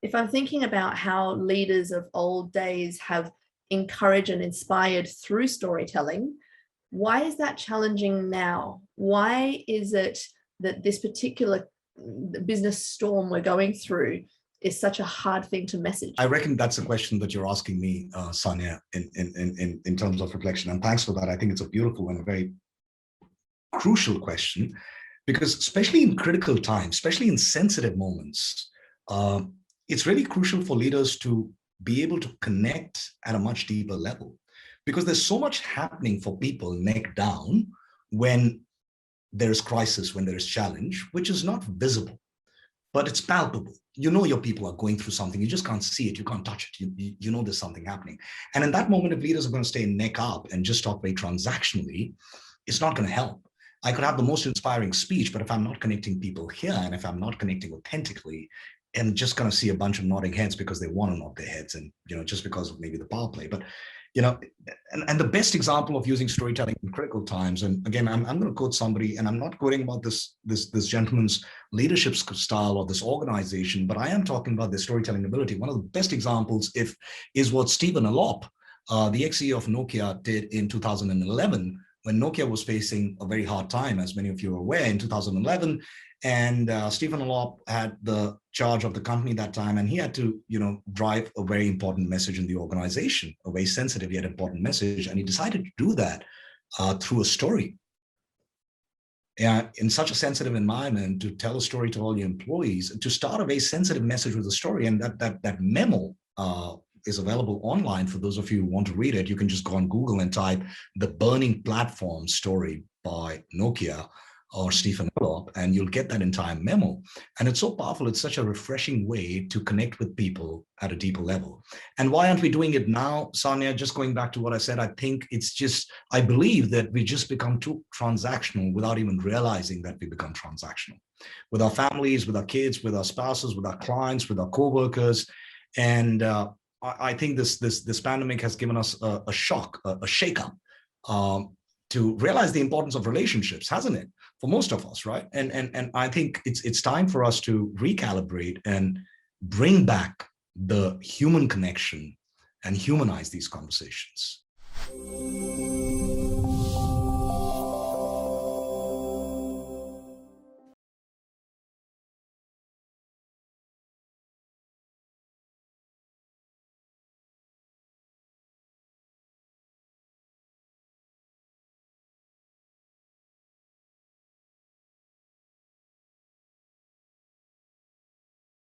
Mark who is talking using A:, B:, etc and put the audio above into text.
A: if I'm thinking about how leaders of old days have encouraged and inspired through storytelling, why is that challenging now? Why is it that this particular business storm we're going through is such a hard thing to message?
B: I reckon that's a question that you're asking me, Sonia, in terms of reflection. And thanks for that. I think it's a beautiful and very crucial question, because especially in critical times, especially in sensitive moments, it's really crucial for leaders to be able to connect at a much deeper level, because there's so much happening for people neck down when there is crisis, when there is challenge, which is not visible, but it's palpable. You know your people are going through something. You just can't see it. You can't touch it. You know there's something happening. And in that moment, if leaders are going to stay neck up and just talk very transactionally, it's not going to help. I could have the most inspiring speech, but if I'm not connecting people here, and if I'm not connecting authentically, I'm just going to see a bunch of nodding heads because they want to nod their heads, and just because of maybe the power play. But and the best example of using storytelling in critical times, and again, I'm going to quote somebody, and I'm not quoting about this gentleman's leadership style or this organization, but I am talking about their storytelling ability. One of the best examples is what Stephen Allop, the ex-CEO of Nokia, did in 2011, when Nokia was facing a very hard time, as many of you are aware, in 2011. And Stephen Allop had the charge of the company that time, and he had to, drive a very important message in the organization, a very sensitive yet important message. And he decided to do that through a story. In such a sensitive environment, to tell a story to all your employees, to start a very sensitive message with a story. And that memo is available online for those of you who want to read it. You can just go on Google and type "The Burning Platform Story" by Nokia or Stephen Allop, and you'll get that entire memo. And it's so powerful. It's such a refreshing way to connect with people at a deeper level. And why aren't we doing it now, Sonia? Just going back to what I said, I think I believe that we just become too transactional without even realizing that we become transactional with our families, with our kids, with our spouses, with our clients, with our coworkers. And I think this pandemic has given us a shock, a shakeup, to realize the importance of relationships, hasn't it? For most of us, right? And I think it's time for us to recalibrate and bring back the human connection and humanize these conversations.